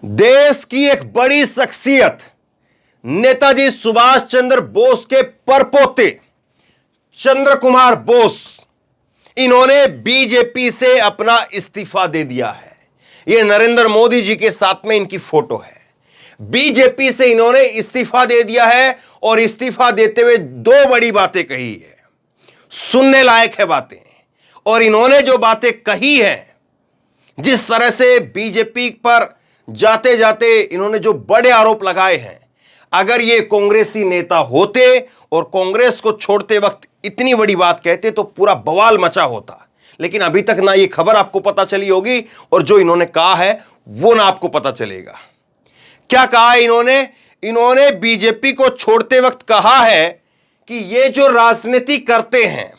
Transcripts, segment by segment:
देश की एक बड़ी शख्सियत नेताजी सुभाष चंद्र बोस के परपोते चंद्र कुमार बोस, इन्होंने बीजेपी से अपना इस्तीफा दे दिया है। यह नरेंद्र मोदी जी के साथ में इनकी फोटो है। बीजेपी से इन्होंने इस्तीफा दे दिया है और इस्तीफा देते हुए दो बड़ी बातें कही है, सुनने लायक है बातें। और इन्होंने जो बातें कही हैं, जिस तरह से बीजेपी पर जाते जाते इन्होंने जो बड़े आरोप लगाए हैं, अगर ये कांग्रेसी नेता होते और कांग्रेस को छोड़ते वक्त इतनी बड़ी बात कहते तो पूरा बवाल मचा होता। लेकिन अभी तक ना ये खबर आपको पता चली होगी और जो इन्होंने कहा है वो ना आपको पता चलेगा। क्या कहा है इन्होंने बीजेपी को छोड़ते वक्त कहा है कि ये जो राजनीति करते हैं,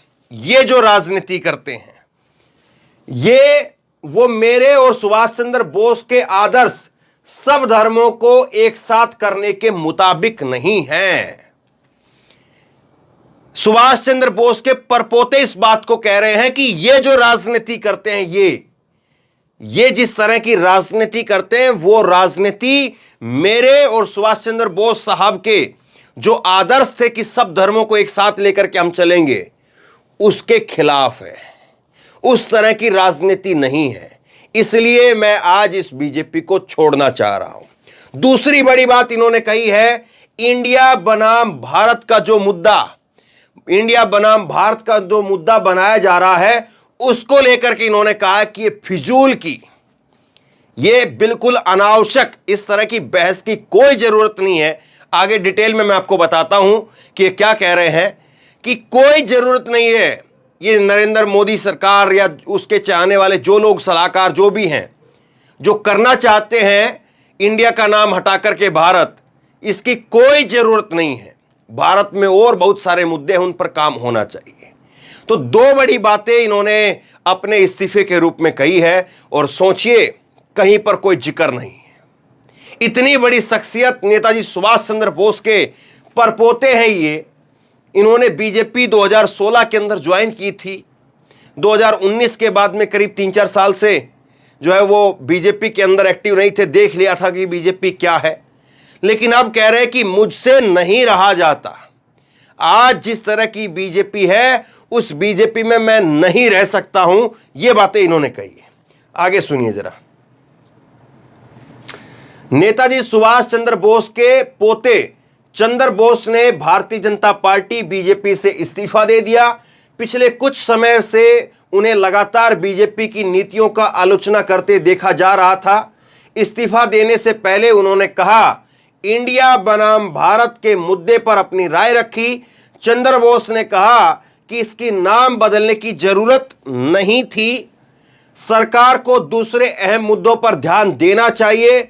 ये वो मेरे और सुभाष चंद्र बोस के आदर्श सब धर्मों को एक साथ करने के मुताबिक नहीं है। सुभाष चंद्र बोस के परपोते इस बात को कह रहे हैं कि ये जो राजनीति करते हैं, ये जिस तरह की राजनीति करते हैं, वो राजनीति मेरे और सुभाष चंद्र बोस साहब के जो आदर्श थे कि सब धर्मों को एक साथ लेकर के हम चलेंगे, उसके खिलाफ है। उस तरह की राजनीति नहीं है। इसलिए मैं आज इस बीजेपी को छोड़ना चाह रहा हूं। दूसरी बड़ी बात इन्होंने कही है, इंडिया बनाम भारत का जो मुद्दा बनाया जा रहा है, उसको लेकर के इन्होंने कहा कि ये फिजूल की, ये बिल्कुल अनावश्यक, इस तरह की बहस की कोई जरूरत नहीं है। आगे डिटेल में मैं आपको बताता हूं कि ये क्या कह रहे हैं कि कोई जरूरत नहीं है। ये नरेंद्र मोदी सरकार या उसके चाहने वाले जो लोग, सलाहकार जो भी हैं, जो करना चाहते हैं इंडिया का नाम हटाकर के भारत, इसकी कोई जरूरत नहीं है। भारत में और बहुत सारे मुद्दे हैं, उन पर काम होना चाहिए। तो दो बड़ी बातें इन्होंने अपने इस्तीफे के रूप में कही है और सोचिए कहीं पर कोई जिक्र नहीं है। इतनी बड़ी शख्सियत नेताजी सुभाष चंद्र बोस के परपोते हैं ये। इन्होंने बीजेपी 2016 के अंदर ज्वाइन की थी। 2019 के बाद में करीब 3-4 साल से जो है वो बीजेपी के अंदर एक्टिव नहीं थे, देख लिया था कि बीजेपी क्या है। लेकिन अब कह रहे हैं कि मुझसे नहीं रहा जाता। आज जिस तरह की बीजेपी है, उस बीजेपी में मैं नहीं रह सकता हूं। ये बातें इन्होंने कही है। आगे सुनिए जरा। नेताजी सुभाष चंद्र बोस के पोते चंद्र बोस ने भारतीय जनता पार्टी बीजेपी से इस्तीफा दे दिया। पिछले कुछ समय से उन्हें लगातार बीजेपी की नीतियों का आलोचना करते देखा जा रहा था। इस्तीफा देने से पहले उन्होंने कहा, इंडिया बनाम भारत के मुद्दे पर अपनी राय रखी। चंद्र बोस ने कहा कि इसकी नाम बदलने की जरूरत नहीं थी। सरकार को दूसरे अहम मुद्दों पर ध्यान देना चाहिए।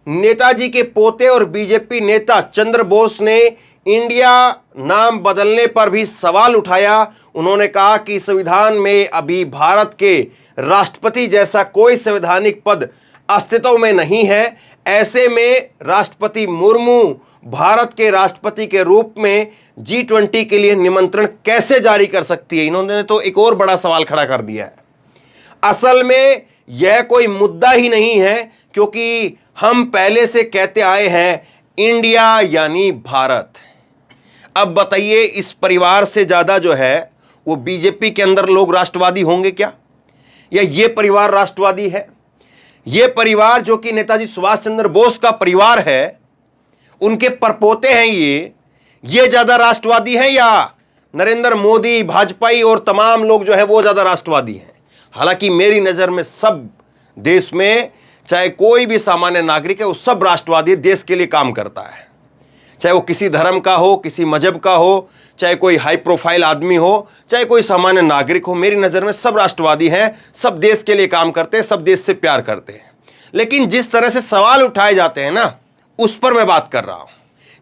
नेताजी के पोते और बीजेपी नेता चंद्र बोस ने इंडिया नाम बदलने पर भी सवाल उठाया। उन्होंने कहा कि संविधान में अभी भारत के राष्ट्रपति जैसा कोई संवैधानिक पद अस्तित्व में नहीं है। ऐसे में राष्ट्रपति मुर्मू भारत के राष्ट्रपति के रूप में G20 के लिए निमंत्रण कैसे जारी कर सकती है। इन्होंने तो एक और बड़ा सवाल खड़ा कर दिया है। असल में यह कोई मुद्दा ही नहीं है, क्योंकि हम पहले से कहते आए हैं इंडिया यानी भारत। अब बताइए, इस परिवार से ज्यादा जो है वो बीजेपी के अंदर लोग राष्ट्रवादी होंगे क्या, या ये परिवार राष्ट्रवादी है? ये परिवार जो कि नेताजी सुभाष चंद्र बोस का परिवार है, उनके परपोते हैं ये ज्यादा राष्ट्रवादी है या नरेंद्र मोदी, भाजपाई और तमाम लोग जो है वो ज्यादा राष्ट्रवादी हैं? हालांकि मेरी नजर में सब देश में चाहे कोई भी सामान्य नागरिक है, वो सब राष्ट्रवादी देश के लिए काम करता है। चाहे वो किसी धर्म का हो, किसी मजहब का हो, चाहे कोई हाई प्रोफाइल आदमी हो, चाहे कोई सामान्य नागरिक हो, मेरी नज़र में सब राष्ट्रवादी हैं, सब देश के लिए काम करते हैं, सब देश से प्यार करते हैं। लेकिन जिस तरह से सवाल उठाए जाते हैं ना, उस पर मैं बात कर रहा हूं।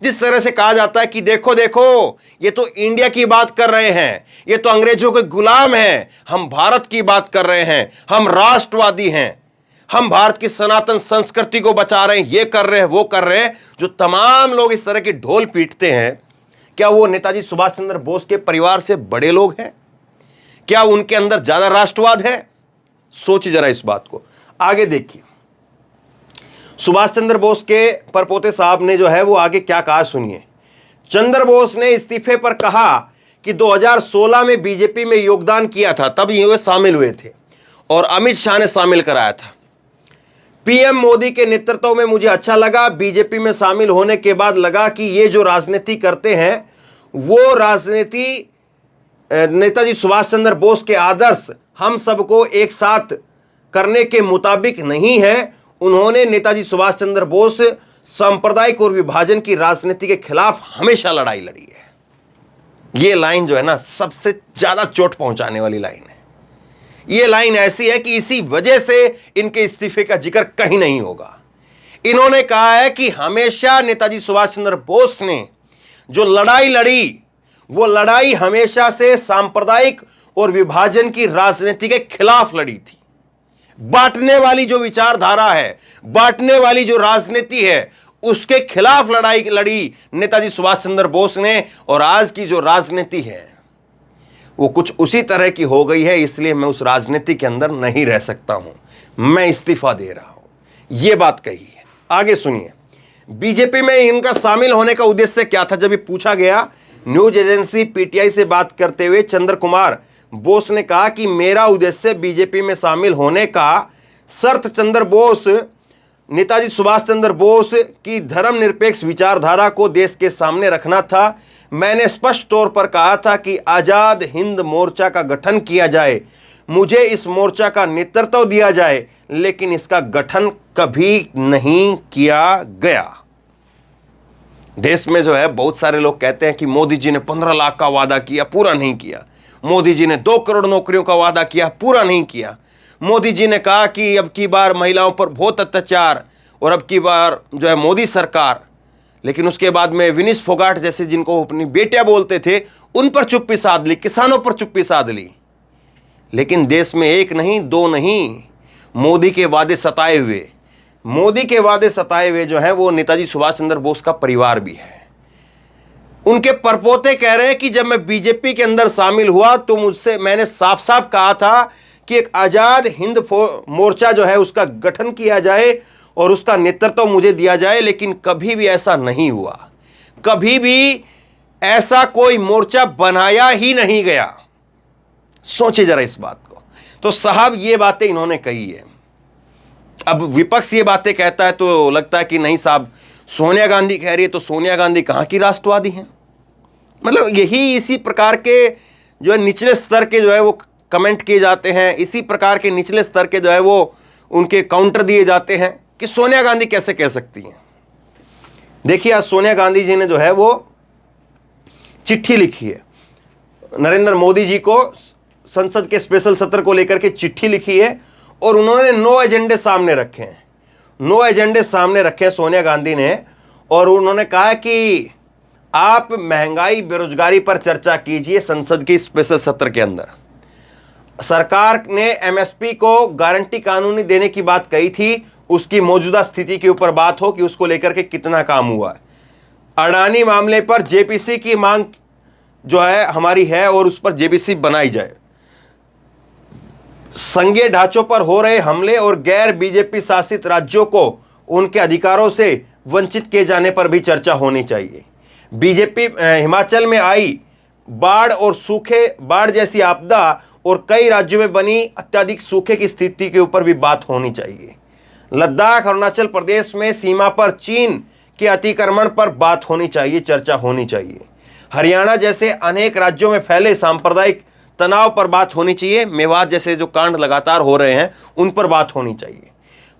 जिस तरह से कहा जाता है कि देखो देखो, ये तो इंडिया की बात कर रहे हैं, ये तो अंग्रेजों के गुलाम हैं, हम भारत की बात कर रहे हैं, हम राष्ट्रवादी हैं, हम भारत की सनातन संस्कृति को बचा रहे हैं, ये कर रहे हैं, वो कर रहे हैं। जो तमाम लोग इस तरह की ढोल पीटते हैं, क्या वो नेताजी सुभाष चंद्र बोस के परिवार से बड़े लोग हैं? क्या उनके अंदर ज्यादा राष्ट्रवाद है? सोचिए जरा इस बात को। आगे देखिए, सुभाष चंद्र बोस के परपोते साहब ने जो है वो आगे क्या कहा सुनिए। चंद्र बोस ने इस्तीफे पर कहा कि 2016 में बीजेपी में योगदान किया था, तब ये शामिल हुए थे और अमित शाह ने शामिल कराया था। पीएम मोदी के नेतृत्व में मुझे अच्छा लगा। बीजेपी में शामिल होने के बाद लगा कि ये जो राजनीति करते हैं वो राजनीति नेताजी सुभाष चंद्र बोस के आदर्श हम सबको एक साथ करने के मुताबिक नहीं है। उन्होंने नेताजी सुभाष चंद्र बोस सांप्रदायिक और विभाजन की राजनीति के खिलाफ हमेशा लड़ाई लड़ी है। ये लाइन जो है ना, सबसे ज्यादा चोट पहुंचाने वाली लाइन है। ये लाइन ऐसी है कि इसी वजह से इनके इस्तीफे का जिक्र कहीं नहीं होगा। इन्होंने कहा है कि हमेशा नेताजी सुभाष चंद्र बोस ने जो लड़ाई लड़ी वो लड़ाई हमेशा से सांप्रदायिक और विभाजन की राजनीति के खिलाफ लड़ी थी। बांटने वाली जो विचारधारा है, बांटने वाली जो राजनीति है, उसके खिलाफ लड़ाई लड़ी नेताजी सुभाष चंद्र बोस ने। और आज की जो राजनीति है वो कुछ उसी तरह की हो गई है, इसलिए मैं उस राजनीति के अंदर नहीं रह सकता हूं, मैं इस्तीफा दे रहा हूं। यह बात कही है। आगे सुनिए, बीजेपी में इनका शामिल होने का उद्देश्य क्या था। जब ये पूछा गया, न्यूज एजेंसी पीटीआई से बात करते हुए चंद्र कुमार बोस ने कहा कि मेरा उद्देश्य बीजेपी में शामिल होने का शर्त चंद्र बोस, नेताजी सुभाष चंद्र बोस की धर्मनिरपेक्ष विचारधारा को देश के सामने रखना था। मैंने स्पष्ट तौर पर कहा था कि आजाद हिंद मोर्चा का गठन किया जाए, मुझे इस मोर्चा का नेतृत्व दिया जाए, लेकिन इसका गठन कभी नहीं किया गया। देश में जो है बहुत सारे लोग कहते हैं कि मोदी जी ने 15 लाख का वादा किया, पूरा नहीं किया। मोदी जी ने 2 करोड़ नौकरियों का वादा किया, पूरा नहीं किया। मोदी जी ने कहा कि अब की बार महिलाओं पर बहुत अत्याचार और अब की बार जो है मोदी सरकार, लेकिन उसके बाद में विनीश फोगाट जैसे जिनको अपनी बेटियां बोलते थे उन पर चुप्पी साध ली, किसानों पर चुप्पी साध ली। लेकिन देश में एक नहीं, 2 नहीं, मोदी के वादे सताए हुए, मोदी के वादे सताए हुए जो है वो नेताजी सुभाष चंद्र बोस का परिवार भी है। उनके परपोते कह रहे हैं कि जब मैं बीजेपी के अंदर शामिल हुआ तो मुझसे मैंने साफ साफ कहा था कि एक आजाद हिंद मोर्चा जो है उसका गठन किया जाए और उसका नेतृत्व मुझे दिया जाए, लेकिन कभी भी ऐसा नहीं हुआ। कभी भी ऐसा कोई मोर्चा बनाया ही नहीं गया। सोचिए जरा इस बात को। तो साहब ये बातें इन्होंने कही है। अब विपक्ष ये बातें कहता है तो लगता है कि नहीं साहब, सोनिया गांधी कह रही है तो सोनिया गांधी कहाँ की राष्ट्रवादी हैं। मतलब यही इसी प्रकार के जो है निचले स्तर के जो है वो कमेंट किए जाते हैं, इसी प्रकार के निचले स्तर के जो है वो उनके काउंटर दिए जाते हैं कि सोनिया गांधी कैसे कह सकती हैं। देखिए आज सोनिया गांधी जी ने जो है वो चिट्ठी लिखी है नरेंद्र मोदी जी को, संसद के स्पेशल सत्र को लेकर के चिट्ठी लिखी है और उन्होंने 9 एजेंडे सामने रखे हैं। 9 एजेंडे सामने रखे हैं सोनिया गांधी ने, और उन्होंने कहा कि आप महंगाई बेरोजगारी पर चर्चा कीजिए संसद के स्पेशल सत्र के अंदर। सरकार ने एमएसपी को गारंटी कानूनी देने की बात कही थी, उसकी मौजूदा स्थिति के ऊपर बात हो कि उसको लेकर के कितना काम हुआ है। अडानी मामले पर जेपीसी की मांग जो है हमारी है और उस पर जेपीसी बनाई जाए। संघीय ढांचों पर हो रहे हमले और गैर बीजेपी शासित राज्यों को उनके अधिकारों से वंचित किए जाने पर भी चर्चा होनी चाहिए। बीजेपी हिमाचल में आई बाढ़ और सूखे, बाढ़ जैसी आपदा और कई राज्यों में बनी अत्यधिक सूखे की स्थिति के ऊपर भी बात होनी चाहिए। लद्दाख, अरुणाचल प्रदेश में सीमा पर चीन के अतिक्रमण पर बात होनी चाहिए, चर्चा होनी चाहिए। हरियाणा जैसे अनेक राज्यों में फैले सांप्रदायिक तनाव पर बात होनी चाहिए। मेवात जैसे जो कांड लगातार हो रहे हैं उन पर बात होनी चाहिए।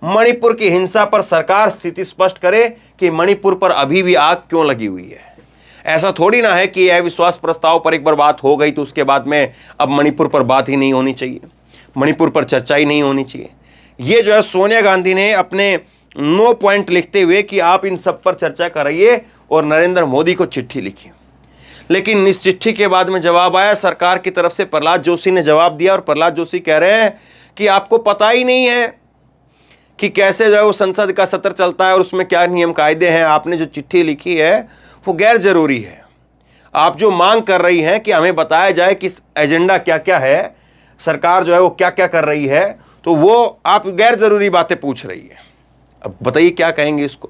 मणिपुर की हिंसा पर सरकार स्थिति स्पष्ट करे कि मणिपुर पर अभी भी आग क्यों लगी हुई है। ऐसा थोड़ी ना है कि अविश्वास प्रस्ताव पर एक बार बात हो गई तो उसके बाद में अब मणिपुर पर बात ही नहीं होनी चाहिए, मणिपुर पर चर्चा ही नहीं होनी चाहिए। ये जो है सोनिया गांधी ने अपने 9 पॉइंट लिखते हुए कि आप इन सब पर चर्चा कराइए और नरेंद्र मोदी को चिट्ठी लिखी। लेकिन इस चिट्ठी के बाद में जवाब आया सरकार की तरफ से, प्रहलाद जोशी ने जवाब दिया और प्रहलाद जोशी कह रहे हैं कि आपको पता ही नहीं है कि कैसे जो है वो संसद का सत्र चलता है और उसमें क्या नियम कायदे हैं। आपने जो चिट्ठी लिखी है वो गैर जरूरी है। आप जो मांग कर रही हैं कि हमें बताया जाए कि एजेंडा क्या क्या है, सरकार जो है वो क्या क्या कर रही है, तो वो आप गैर जरूरी बातें पूछ रही है। अब बताइए क्या कहेंगे इसको।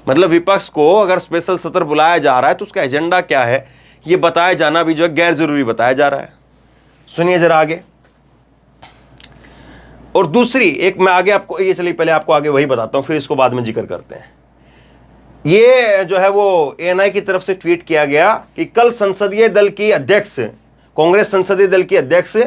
मतलब विपक्ष को अगर स्पेशल सत्र बुलाया जा रहा है तो उसका एजेंडा क्या है ये बताया जाना भी जो है गैर जरूरी बताया जा रहा है। सुनिए जरा आगे। और दूसरी एक मैं आगे आपको ये चलिए पहले आपको आगे वही बताता हूं फिर इसको बाद में जिक्र करते हैं। ये जो है वो एएनआई की तरफ से ट्वीट किया गया कि कल संसदीय दल की अध्यक्ष, कांग्रेस संसदीय दल की अध्यक्ष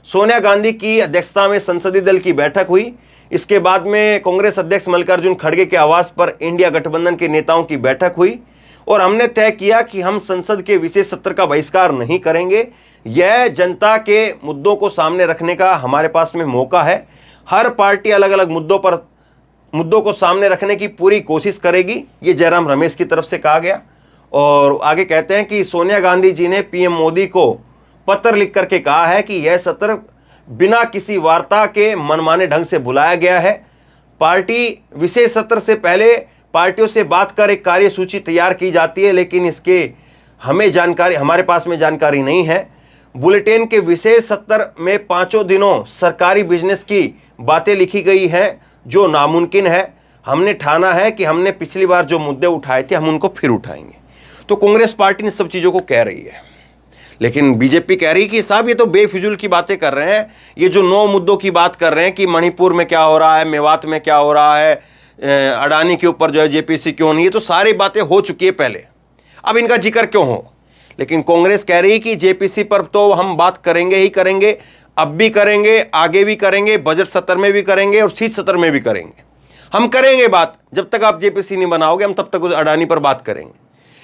सोनिया गांधी की अध्यक्षता में संसदीय दल की बैठक हुई। इसके बाद में कांग्रेस अध्यक्ष मल्लिकार्जुन खड़गे के आवास पर इंडिया गठबंधन के नेताओं की बैठक हुई और हमने तय किया कि हम संसद के विशेष सत्र का बहिष्कार नहीं करेंगे। यह जनता के मुद्दों को सामने रखने का हमारे पास में मौका है। हर पार्टी अलग अलग मुद्दों को सामने रखने की पूरी कोशिश करेगी, ये जयराम रमेश की तरफ से कहा गया। और आगे कहते हैं कि सोनिया गांधी जी ने पीएम मोदी को पत्र लिख करके कहा है कि यह सत्र बिना किसी वार्ता के मनमाने ढंग से बुलाया गया है। पार्टी विशेष सत्र से पहले पार्टियों से बात कर एक कार्यसूची तैयार की जाती है, लेकिन इसके हमारे पास में जानकारी नहीं है। बुलेटिन के विशेष सत्र में 5 दिनों सरकारी बिजनेस की बातें लिखी गई हैं जो नामुमकिन है। हमने ठाना है कि हमने पिछली बार जो मुद्दे उठाए थे हम उनको फिर उठाएंगे। तो कांग्रेस पार्टी इन सब चीज़ों को कह रही है, लेकिन बीजेपी कह रही है कि साहब ये तो बेफिजूल की बातें कर रहे हैं। ये जो 9 मुद्दों की बात कर रहे हैं कि मणिपुर में क्या हो रहा है, मेवात में क्या हो रहा है, अडानी के ऊपर जो है जेपीसी क्यों नहीं, ये तो सारी बातें हो चुकी है पहले, अब इनका जिक्र क्यों हो। लेकिन कांग्रेस कह रही है कि जेपीसी पर तो हम बात करेंगे ही करेंगे, अब भी करेंगे, आगे भी करेंगे, बजट सत्र में भी करेंगे और शीत सत्र में भी करेंगे। हम करेंगे बात, जब तक आप जेपीसी नहीं बनाओगे हम तब तक उस अडानी पर बात करेंगे,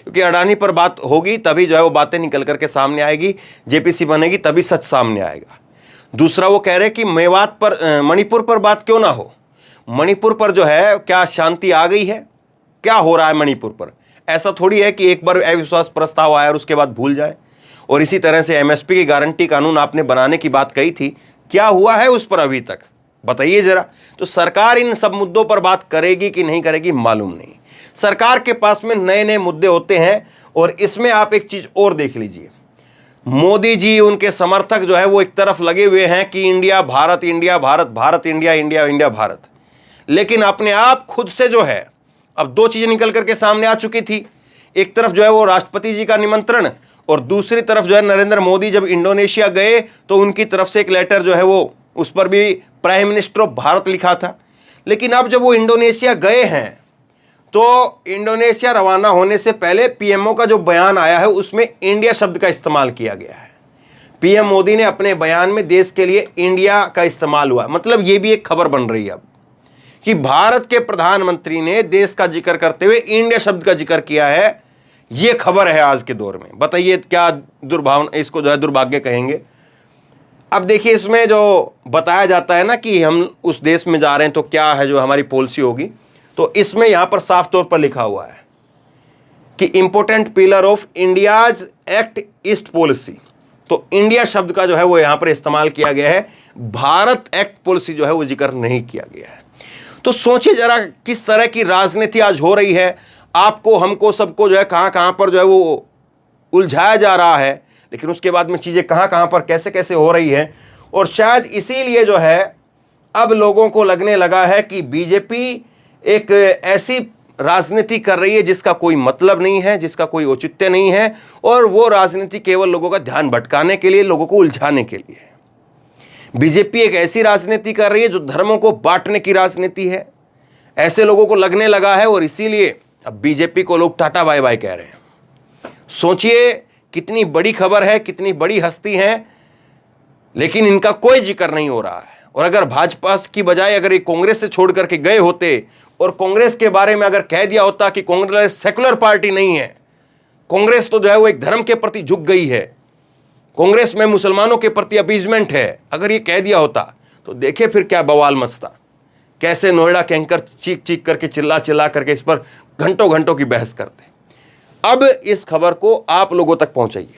क्योंकि अडानी पर बात होगी तभी जो है वो बातें निकल करके सामने आएगी, जेपीसी बनेगी तभी सच सामने आएगा। दूसरा वो कह रहे हैं कि मेवात पर, मणिपुर पर बात क्यों ना हो। मणिपुर पर जो है क्या शांति आ गई है, क्या हो रहा है मणिपुर पर। ऐसा थोड़ी है कि एक बार अविश्वास प्रस्ताव आया और उसके बाद भूल जाए। और इसी तरह से एमएसपी की गारंटी कानून आपने बनाने की बात कही थी, क्या हुआ है उस पर अभी तक, बताइए जरा। तो सरकार इन सब मुद्दों पर बात करेगी कि नहीं करेगी मालूम नहीं। सरकार के पास में नए नए मुद्दे होते हैं। और इसमें आप एक चीज और देख लीजिए, मोदी जी उनके समर्थक जो है वो एक तरफ लगे हुए हैं कि India Bharat, India Bharat, Bharat India, India India Bharat. लेकिन अपने आप खुद से जो है अब 2 चीजें निकल करके सामने आ चुकी थी। एक तरफ जो है वो राष्ट्रपति जी का निमंत्रण, और दूसरी तरफ जो है नरेंद्र मोदी जब इंडोनेशिया गए तो उनकी तरफ से एक लेटर जो है वो उस पर भी प्राइम मिनिस्टर ऑफ भारत लिखा था। लेकिन अब जब वो इंडोनेशिया गए हैं तो इंडोनेशिया रवाना होने से पहले पीएमओ का जो बयान आया है उसमें इंडिया शब्द का इस्तेमाल किया गया है। पीएम मोदी ने अपने बयान में देश के लिए इंडिया का इस्तेमाल हुआ। मतलब ये भी एक खबर बन रही है अब कि भारत के प्रधानमंत्री ने देश का जिक्र करते हुए इंडिया शब्द का जिक्र किया है। यह खबर है आज के दौर में। बताइए क्या दुर्भावना, इसको जो है दुर्भाग्य कहेंगे। अब देखिए इसमें जो बताया जाता है ना कि हम उस देश में जा रहे हैं तो क्या है जो हमारी पॉलिसी होगी, तो इसमें यहां पर साफ तौर पर लिखा हुआ है कि important pillar of India's act east policy. तो इंडिया शब्द का जो है वो यहां पर इस्तेमाल किया गया है, भारत एक्ट पॉलिसी जो है वो जिक्र नहीं किया गया है। तो सोचिए जरा किस तरह की राजनीति आज हो रही है। आपको, हमको, सबको जो है कहां पर जो है वो उलझाया जा रहा है, लेकिन उसके बाद में चीजें कहां पर कैसे कैसे हो रही है। और शायद इसीलिए जो है अब लोगों को लगने लगा है कि बीजेपी एक ऐसी राजनीति कर रही है जिसका कोई मतलब नहीं है, जिसका कोई औचित्य नहीं है, और वो राजनीति केवल लोगों का ध्यान भटकाने के लिए, लोगों को उलझाने के लिए है। बीजेपी एक ऐसी राजनीति कर रही है जो धर्मों को बांटने की राजनीति है, ऐसे लोगों को लगने लगा है। और इसीलिए अब बीजेपी को लोग टाटा बाय बाय कह रहे हैं। सोचिए कितनी बड़ी खबर है, कितनी बड़ी हस्ती है, लेकिन इनका कोई जिक्र नहीं हो रहा है। और अगर भाजपा की बजाय अगर ये कांग्रेस से छोड़ करके गए होते और कांग्रेस के बारे में अगर कह दिया होता कि कांग्रेस सेकुलर पार्टी नहीं है, कांग्रेस तो जो है वो एक धर्म के प्रति झुक गई है, कांग्रेस में मुसलमानों के प्रति अपीजमेंट है, अगर ये कह दिया होता तो देखिए फिर क्या बवाल मचता। कैसे नोएडा के एंकर चीख चीख करके, चिल्ला चिल्ला करके इस पर घंटों घंटों की बहस करते। अब इस खबर को आप लोगों तक पहुंचाइए,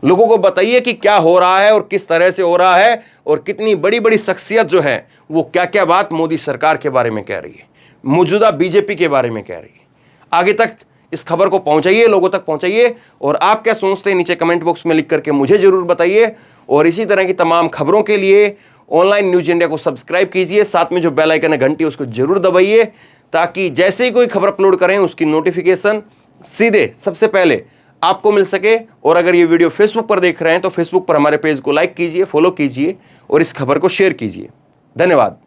लोगों को बताइए कि क्या हो रहा है और किस तरह से हो रहा है, और कितनी बड़ी बड़ी शख्सियत जो है वो क्या क्या बात मोदी सरकार के बारे में कह रही है, मौजूदा बीजेपी के बारे में कह रही है। आगे तक इस खबर को पहुंचाइए, लोगों तक पहुंचाइए। और आप क्या सोचते हैं नीचे कमेंट बॉक्स में लिख करके मुझे जरूर बताइए। और इसी तरह की तमाम खबरों के लिए ऑनलाइन न्यूज इंडिया को सब्सक्राइब कीजिए, साथ में जो बेल आइकन है घंटी उसको जरूर दबाइए, ताकि जैसे ही कोई खबर अपलोड करें उसकी नोटिफिकेशन सीधे सबसे पहले आपको मिल सके। और अगर ये वीडियो फेसबुक पर देख रहे हैं तो फेसबुक पर हमारे पेज को लाइक कीजिए, फॉलो कीजिए और इस खबर को शेयर कीजिए। धन्यवाद।